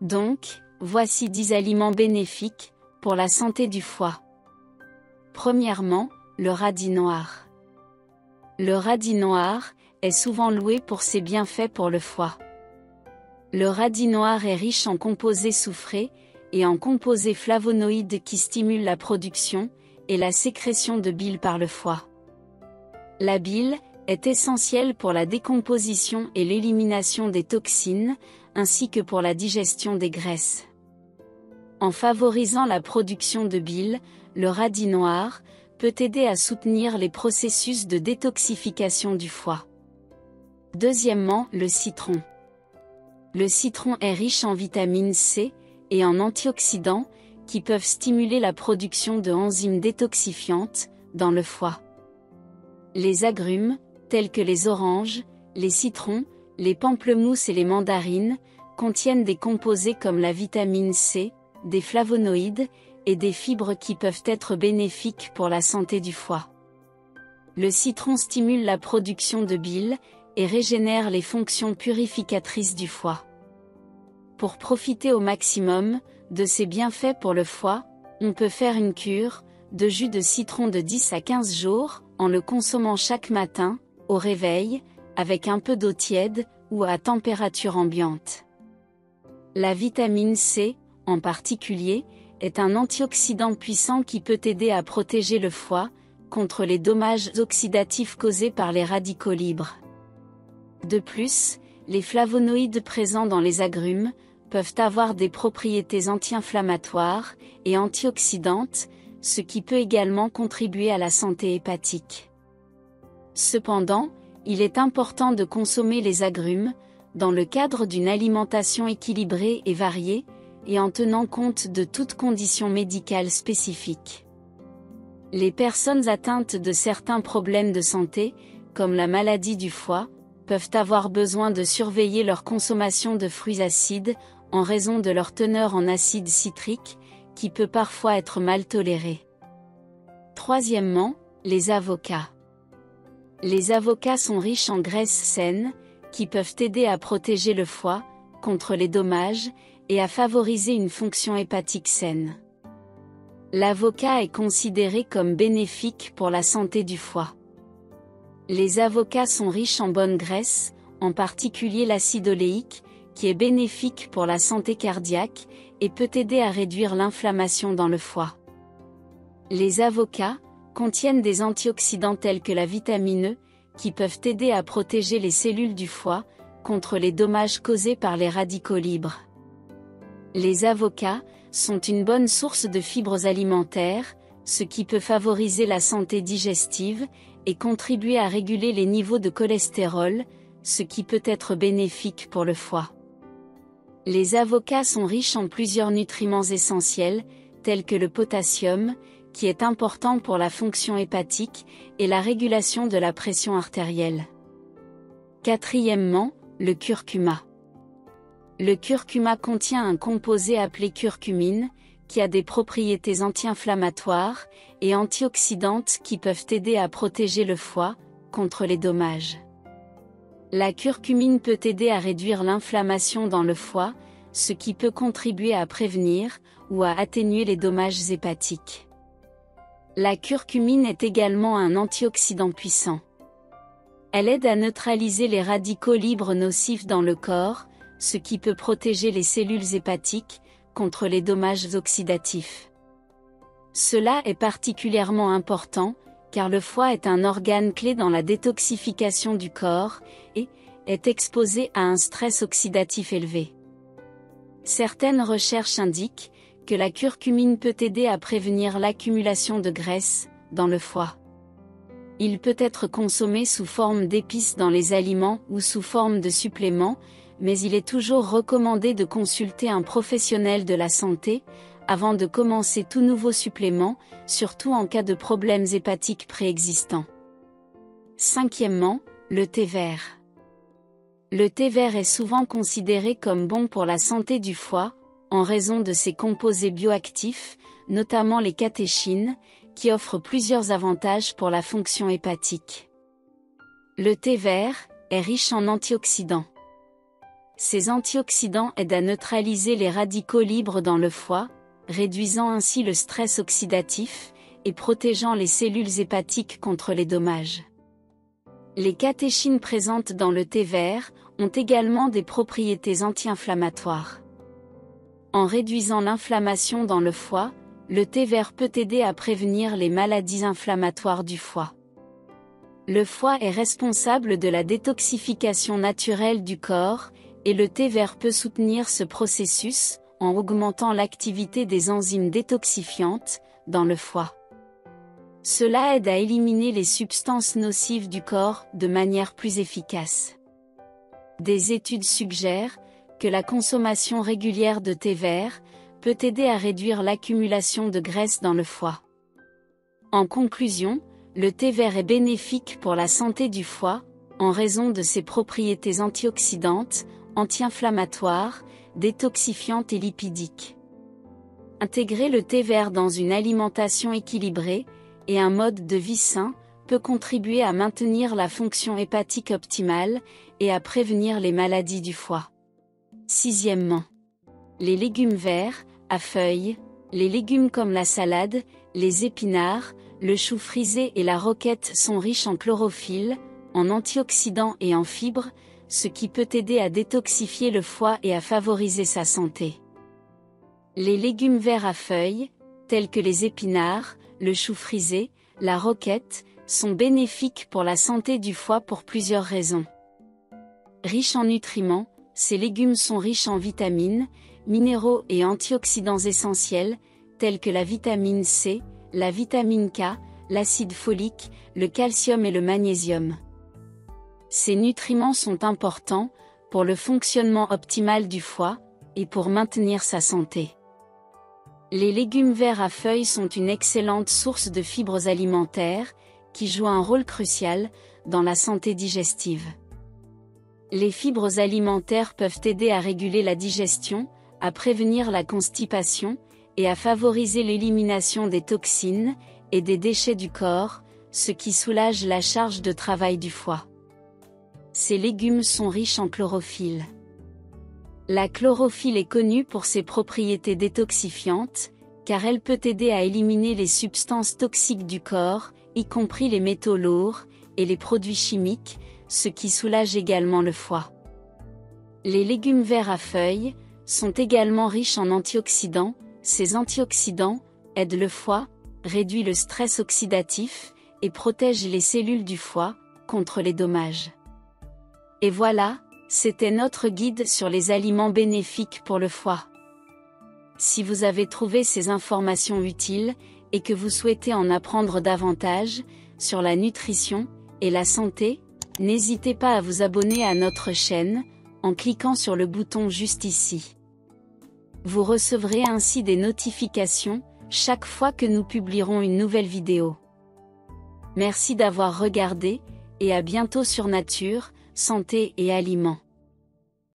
Donc, voici 10 aliments bénéfiques pour la santé du foie. Premièrement, le radis noir. Le radis noir est souvent loué pour ses bienfaits pour le foie. Le radis noir est riche en composés soufrés et en composés flavonoïdes qui stimulent la production et la sécrétion de bile par le foie. La bile est essentielle pour la décomposition et l'élimination des toxines, ainsi que pour la digestion des graisses. En favorisant la production de bile, le radis noir peut aider à soutenir les processus de détoxification du foie. Deuxièmement, le citron. Le citron est riche en vitamine C et en antioxydants qui peuvent stimuler la production de enzymes détoxifiantes dans le foie. Les agrumes, tels que les oranges, les citrons, les pamplemousses et les mandarines, contiennent des composés comme la vitamine C, des flavonoïdes et des fibres qui peuvent être bénéfiques pour la santé du foie. Le citron stimule la production de bile et régénère les fonctions purificatrices du foie. Pour profiter au maximum de ses bienfaits pour le foie, on peut faire une cure de jus de citron de 10 à 15 jours, en le consommant chaque matin, au réveil, avec un peu d'eau tiède ou à température ambiante. La vitamine C, en particulier, est un antioxydant puissant qui peut aider à protéger le foie contre les dommages oxydatifs causés par les radicaux libres. De plus, les flavonoïdes présents dans les agrumes peuvent avoir des propriétés anti-inflammatoires et antioxydantes, ce qui peut également contribuer à la santé hépatique. Cependant, il est important de consommer les agrumes dans le cadre d'une alimentation équilibrée et variée, et en tenant compte de toutes conditions médicales spécifiques. Les personnes atteintes de certains problèmes de santé, comme la maladie du foie, peuvent avoir besoin de surveiller leur consommation de fruits acides, en raison de leur teneur en acide citrique, qui peut parfois être mal tolérée. Troisièmement, les avocats. Les avocats sont riches en graisses saines, qui peuvent aider à protéger le foie contre les dommages, et à favoriser une fonction hépatique saine. L'avocat est considéré comme bénéfique pour la santé du foie. Les avocats sont riches en bonnes graisses, en particulier l'acide oléique, qui est bénéfique pour la santé cardiaque, et peut aider à réduire l'inflammation dans le foie. Les avocats contiennent des antioxydants tels que la vitamine E, qui peuvent aider à protéger les cellules du foie contre les dommages causés par les radicaux libres. Les avocats sont une bonne source de fibres alimentaires, ce qui peut favoriser la santé digestive et contribuer à réguler les niveaux de cholestérol, ce qui peut être bénéfique pour le foie. Les avocats sont riches en plusieurs nutriments essentiels, tels que le potassium, qui est important pour la fonction hépatique et la régulation de la pression artérielle. Quatrièmement, le curcuma. Le curcuma contient un composé appelé curcumine, qui a des propriétés anti-inflammatoires et antioxydantes qui peuvent aider à protéger le foie contre les dommages. La curcumine peut aider à réduire l'inflammation dans le foie, ce qui peut contribuer à prévenir ou à atténuer les dommages hépatiques. La curcumine est également un antioxydant puissant. Elle aide à neutraliser les radicaux libres nocifs dans le corps, ce qui peut protéger les cellules hépatiques contre les dommages oxydatifs. Cela est particulièrement important, car le foie est un organe clé dans la détoxification du corps, et est exposé à un stress oxydatif élevé. Certaines recherches indiquent que la curcumine peut aider à prévenir l'accumulation de graisse dans le foie. Il peut être consommé sous forme d'épices dans les aliments ou sous forme de suppléments, mais il est toujours recommandé de consulter un professionnel de la santé, avant de commencer tout nouveau supplément, surtout en cas de problèmes hépatiques préexistants. Cinquièmement, le thé vert. Le thé vert est souvent considéré comme bon pour la santé du foie, en raison de ses composés bioactifs, notamment les catéchines, qui offrent plusieurs avantages pour la fonction hépatique. Le thé vert est riche en antioxydants. Ces antioxydants aident à neutraliser les radicaux libres dans le foie, réduisant ainsi le stress oxydatif, et protégeant les cellules hépatiques contre les dommages. Les catéchines présentes dans le thé vert ont également des propriétés anti-inflammatoires. En réduisant l'inflammation dans le foie, le thé vert peut aider à prévenir les maladies inflammatoires du foie. Le foie est responsable de la détoxification naturelle du corps, et le thé vert peut soutenir ce processus, en augmentant l'activité des enzymes détoxifiantes dans le foie. Cela aide à éliminer les substances nocives du corps de manière plus efficace. Des études suggèrent que la consommation régulière de thé vert peut aider à réduire l'accumulation de graisse dans le foie. En conclusion, le thé vert est bénéfique pour la santé du foie, en raison de ses propriétés antioxydantes, anti-inflammatoires, détoxifiantes et lipidiques. Intégrer le thé vert dans une alimentation équilibrée et un mode de vie sain peut contribuer à maintenir la fonction hépatique optimale et à prévenir les maladies du foie. Sixièmement, les légumes verts, à feuilles, les légumes comme la salade, les épinards, le chou frisé et la roquette sont riches en chlorophylle, en antioxydants et en fibres, ce qui peut aider à détoxifier le foie et à favoriser sa santé. Les légumes verts à feuilles, tels que les épinards, le chou frisé, la roquette, sont bénéfiques pour la santé du foie pour plusieurs raisons. Riches en nutriments, ces légumes sont riches en vitamines, minéraux et antioxydants essentiels, tels que la vitamine C, la vitamine K, l'acide folique, le calcium et le magnésium. Ces nutriments sont importants pour le fonctionnement optimal du foie et pour maintenir sa santé. Les légumes verts à feuilles sont une excellente source de fibres alimentaires qui jouent un rôle crucial dans la santé digestive. Les fibres alimentaires peuvent aider à réguler la digestion, à prévenir la constipation et à favoriser l'élimination des toxines et des déchets du corps, ce qui soulage la charge de travail du foie. Ces légumes sont riches en chlorophylle. La chlorophylle est connue pour ses propriétés détoxifiantes, car elle peut aider à éliminer les substances toxiques du corps, y compris les métaux lourds et les produits chimiques, ce qui soulage également le foie. Les légumes verts à feuilles sont également riches en antioxydants. Ces antioxydants aident le foie, réduisent le stress oxydatif et protègent les cellules du foie contre les dommages. Et voilà, c'était notre guide sur les aliments bénéfiques pour le foie. Si vous avez trouvé ces informations utiles et que vous souhaitez en apprendre davantage sur la nutrition et la santé, n'hésitez pas à vous abonner à notre chaîne en cliquant sur le bouton juste ici. Vous recevrez ainsi des notifications chaque fois que nous publierons une nouvelle vidéo. Merci d'avoir regardé et à bientôt sur Nature, Santé et Aliments.